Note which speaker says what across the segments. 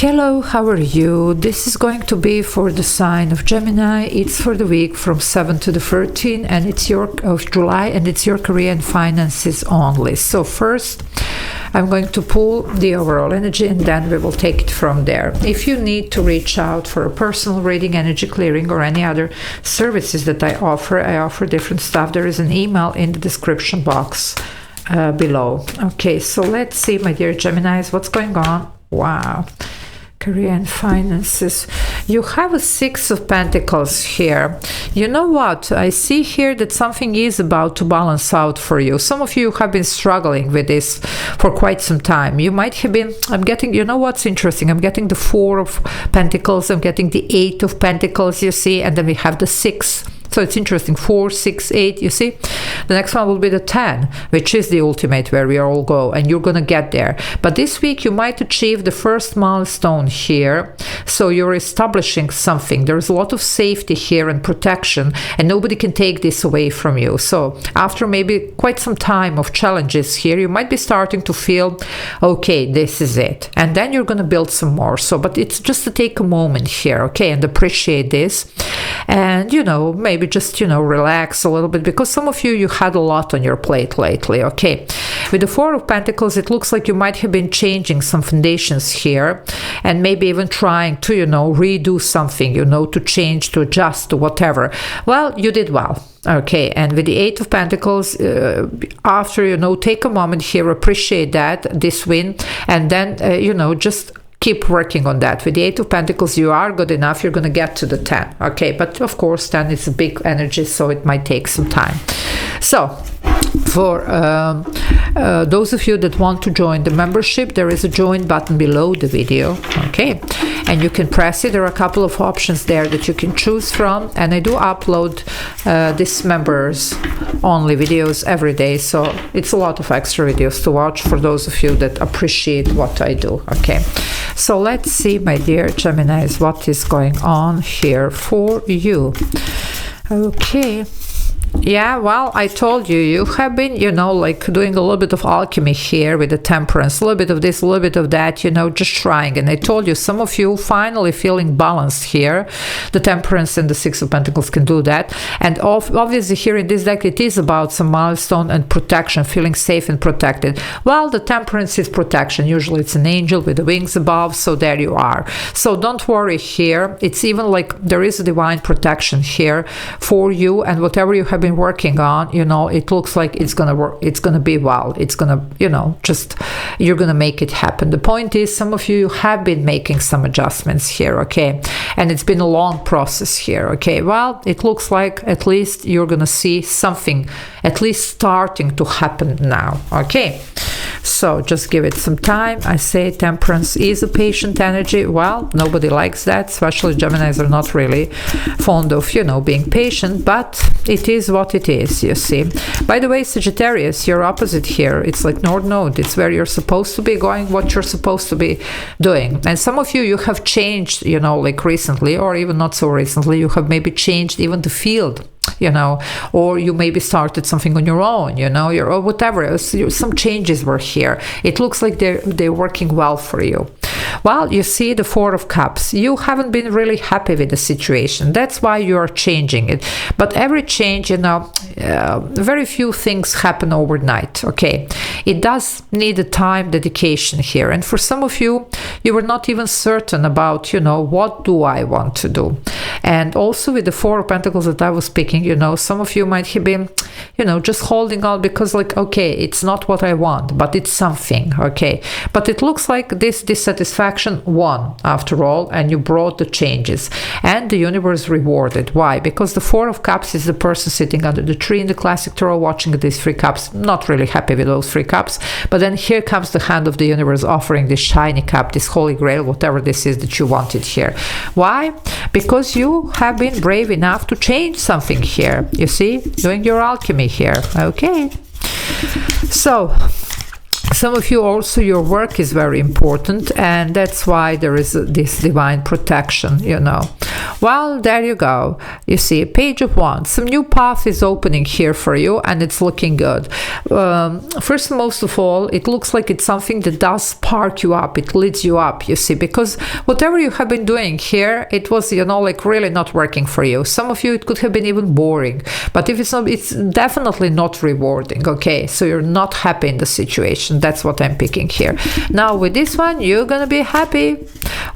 Speaker 1: Hello, how are you? This is going to be for the sign of Gemini. It's for the week from 7 to the 13th, and it's of July, and it's your career and finances only. So first, I'm going to pull the overall energy, and then we will take it from there. If you need to reach out for a personal reading, energy clearing, or any other services that I offer different stuff. There is an email in the description box below. Okay, so let's see, my dear Geminis, what's going on. Wow. Career and finances. You have a Six of Pentacles here. You know what? I see here that something is about to balance out for you. Some of you have been struggling with this for quite some time. You might have been, I'm getting, you know what's interesting? I'm getting the Four of Pentacles, I'm getting the Eight of Pentacles, you see, and then we have the Six. So it's interesting, 4, 6, 8, you see? The next one will be the 10, which is the ultimate where we all go, and you're going to get there. But this week you might achieve the first milestone here. So you're establishing something. There's a lot of safety here and protection, and nobody can take this away from you. So after maybe quite some time of challenges here, you might be starting to feel, okay, this is it. And then you're going to build some more. So, but it's just to take a moment here, okay, and appreciate this. And, you know, maybe just, you know, relax a little bit, because some of you had a lot on your plate lately. Okay, with the Four of Pentacles, it looks like you might have been changing some foundations here, and maybe even trying to, you know, redo something, you know, to change, to adjust, to whatever. Well, you did well. Okay, and with the Eight of Pentacles, after, you know, take a moment here, appreciate that, this win, and then, you know, just keep working on that. With the Eight of Pentacles, you are good enough. You're going to get to the 10. Okay, but of course, 10 is a big energy, so it might take some time. So, for those of you that want to join the membership, there is a join button below the video. Okay, and you can press it. There are a couple of options there that you can choose from, and I do upload this members only videos every day, so it's a lot of extra videos to watch for those of you that appreciate what I do. Okay, so let's see, my dear Geminis, what is going on here for you. Okay. Yeah, well, I told you, you have been, you know, like doing a little bit of alchemy here with the Temperance, a little bit of this, a little bit of that, you know, just trying. And I told you, some of you finally feeling balanced here. The Temperance and the Six of Pentacles can do that. And obviously here in this deck, it is about some milestone and protection, feeling safe and protected. Well, the Temperance is protection. Usually it's an angel with the wings above, so there you are. So don't worry here. It's even like there is a divine protection here for you, and whatever you have been working on, you know, it looks like it's gonna work, it's gonna be well, it's gonna, you know, just, you're gonna make it happen. The point is, some of you have been making some adjustments here, okay, and it's been a long process here. Okay, well, it looks like at least you're gonna see something at least starting to happen now. Okay, so just give it some time. I say Temperance is a patient energy. Well, nobody likes that, especially Geminis are not really fond of, you know, being patient, but it is what it is, you see. By the way, Sagittarius, you're opposite here. It's like North Node. It's where you're supposed to be going, what you're supposed to be doing. And some of you have changed, you know, like recently, or even not so recently, you have maybe changed even the field, you know, or you maybe started something on your own, you know, or whatever. Some changes were here. It looks like they're working well for you. Well, you see the Four of Cups. You haven't been really happy with the situation. That's why you are changing it. But every change, you know, very few things happen overnight, okay? It does need a time dedication here. And for some of you, you were not even certain about, you know, what do I want to do? And also with the Four of Pentacles that I was picking, you know, some of you might have been, you know, just holding on because like, okay, it's not what I want, but it's something, okay? But it looks like this dissatisfaction won after all, and you brought the changes, and the universe rewarded. Why? Because the Four of Cups is the person sitting under the tree in the classic tarot watching these three cups, not really happy with those three cups, but then here comes the hand of the universe offering this shiny cup, this holy grail, whatever this is that you wanted here. Why? Because you have been brave enough to change something here, you see, doing your alchemy here. Okay, so some of you also, your work is very important, and that's why there is this divine protection, you know. Well, there you go. You see, Page of Wands. Some new path is opening here for you, and it's looking good. First and most of all, it looks like it's something that does spark you up. It leads you up, you see, because whatever you have been doing here, it was, you know, like really not working for you. Some of you, it could have been even boring, but if it's not, it's definitely not rewarding. Okay, so you're not happy in the situation. That's what I'm picking here. Now with this one, you're gonna be happy.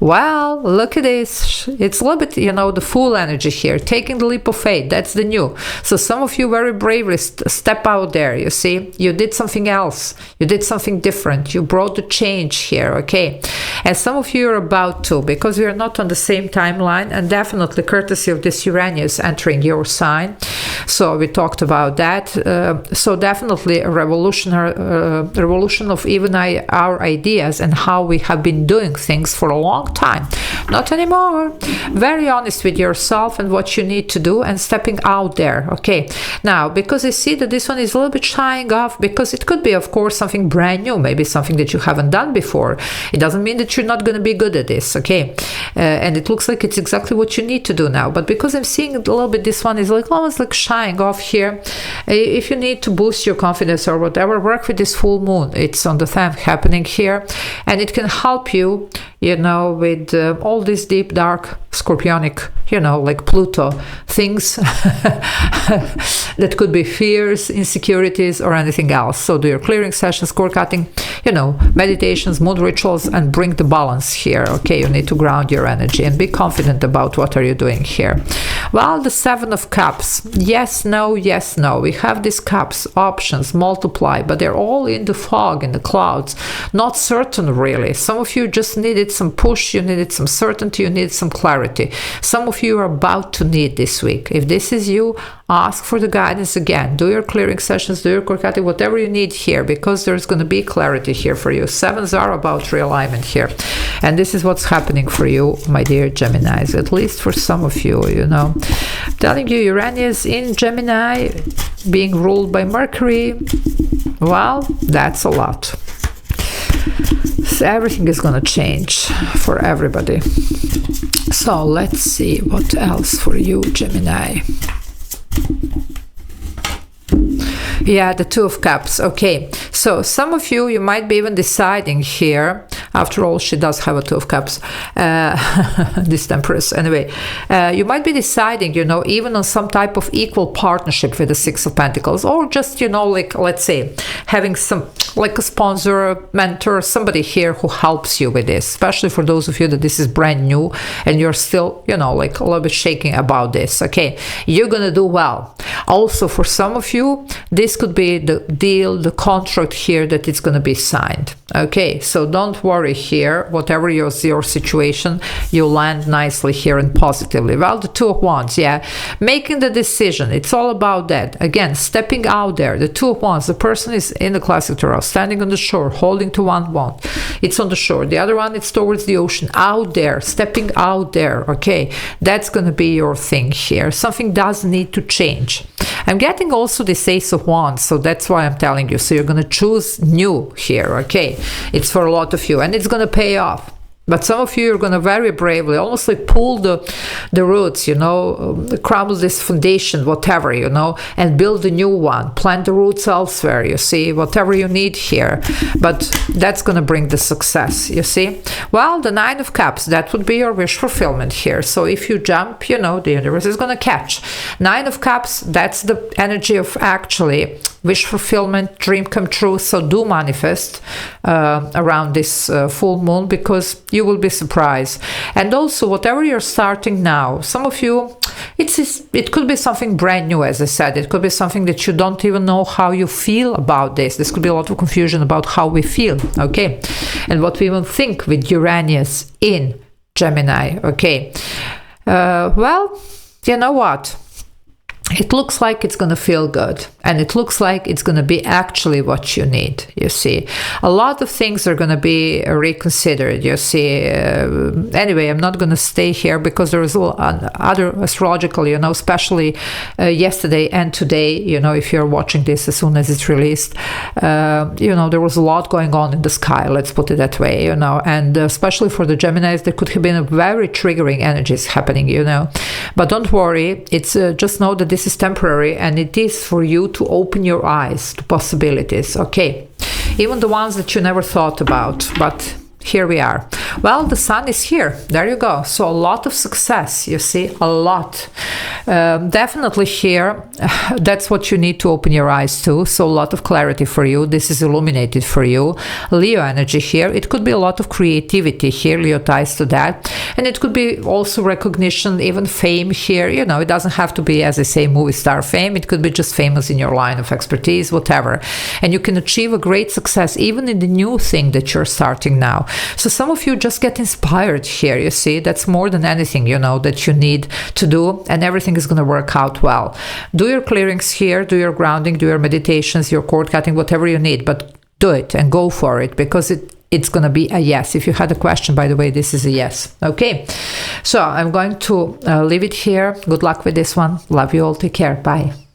Speaker 1: Well, look at this. It's a little bit, you know, the Fool energy here, taking the leap of faith. That's the new. So some of you very bravely step out there. You see, you did something else. You did something different. You brought the change here. Okay, and some of you are about to, because we are not on the same timeline, and definitely courtesy of this Uranus entering your sign. So we talked about that. So definitely a revolution of even our ideas and how we have been doing things for a long time. Not anymore. Very honest with yourself and what you need to do, and stepping out there. Okay, now because I see that this one is a little bit shying off, because it could be, of course, something brand new, maybe something that you haven't done before. It doesn't mean that you're not going to be good at this. Okay, and it looks like it's exactly what you need to do now, but because I'm seeing a little bit, this one is like almost like shying off here. If you need to boost your confidence or whatever, work with this full moon. It's on the 10th happening here, and it can help you, you know, with all these deep, dark, scorpionic, you know, like Pluto things that could be fears, insecurities, or anything else. So do your clearing sessions, core cutting, you know, meditations, mood rituals, and bring the balance here. Okay, you need to ground your energy and be confident about what are you doing here. Well, the 7 of Cups. Yes, no, yes, no. We have these cups, options, multiply, but they're all in the fog, in the clouds. Not certain, really. Some of you just needed some push, you needed some certainty, you needed some clarity. Some of you are about to need this week. If this is you, ask for the guidance again. Do your clearing sessions, do your core cutting, whatever you need here, because there's going to be clarity here for you. Sevens are about realignment here. And this is what's happening for you, my dear Geminis, at least for some of you, you know. I'm telling you, Uranus in Gemini, being ruled by Mercury, well, that's a lot. So everything is going to change for everybody. So let's see what else for you, Gemini. Yeah, the 2 of Cups. Okay, so some of you, you might be even deciding here. After all, she does have a 2 of Cups, this Empress. Anyway, you might be deciding, you know, even on some type of equal partnership with the 6 of Pentacles, or just, you know, like, let's say, having some, like a sponsor, a mentor, somebody here who helps you with this, especially for those of you that this is brand new and you're still, you know, like a little bit shaking about this. Okay, you're gonna do well. Also, for some of you, this could be the deal, the contract here that it's going to be signed. Okay, so don't worry here. Whatever your situation, you land nicely here and positively. Well, the 2 of Wands, yeah, making the decision. It's all about that. Again, stepping out there. The 2 of Wands, the person is in the classic tarot, standing on the shore, holding to one wand. It's on the shore. The other one, it's towards the ocean. Out there, stepping out there. Okay, that's going to be your thing here. Something does need to change. I'm getting also this Ace of Wands, so that's why I'm telling you. So you're going to choose new here, okay? It's for a lot of you, and it's going to pay off. But some of you are going to very bravely, almost like pull the roots, you know, crumble this foundation, whatever, you know, and build a new one. Plant the roots elsewhere, you see, whatever you need here. But that's going to bring the success, you see. Well, the 9 of Cups, that would be your wish fulfillment here. So if you jump, you know, the universe is going to catch. 9 of Cups, that's the energy of actually wish fulfillment, dream come true. So do manifest around this full moon, because you will be surprised. And also, whatever you're starting now, some of you, it could be something brand new, as I said. It could be something that you don't even know how you feel about this. This could be a lot of confusion about how we feel, okay? And what we even think with Uranus in Gemini, okay? Well, you know what? it looks like it's going to feel good, and it looks like it's going to be actually what you need. You see, a lot of things are going to be reconsidered. You see, anyway, I'm not going to stay here because there is other astrological, you know, especially yesterday and today, you know, if you're watching this as soon as it's released, you know, there was a lot going on in the sky, let's put it that way, you know, and especially for the Geminis, there could have been a very triggering energies happening, you know, but don't worry, it's just know that this is temporary, and it is for you to open your eyes to possibilities, okay? Even the ones that you never thought about, but here we are. Well, the sun is here. There you go. So a lot of success, you see, a lot. Definitely here, that's what you need to open your eyes to. So a lot of clarity for you. This is illuminated for you. Leo energy here. It could be a lot of creativity here. Leo ties to that. And it could be also recognition, even fame here. You know, it doesn't have to be, as I say, movie star fame. It could be just famous in your line of expertise, whatever. And you can achieve a great success even in the new thing that you're starting now. So some of you just get inspired here, you see. That's more than anything, you know, that you need to do, and everything is going to work out well. Do your clearings here, do your grounding, do your meditations, your cord cutting, whatever you need, but do it and go for it, because it's going to be a yes. If you had a question, by the way, this is a yes. Okay, so I'm going to leave it here. Good luck with this one. Love you all. Take care. Bye.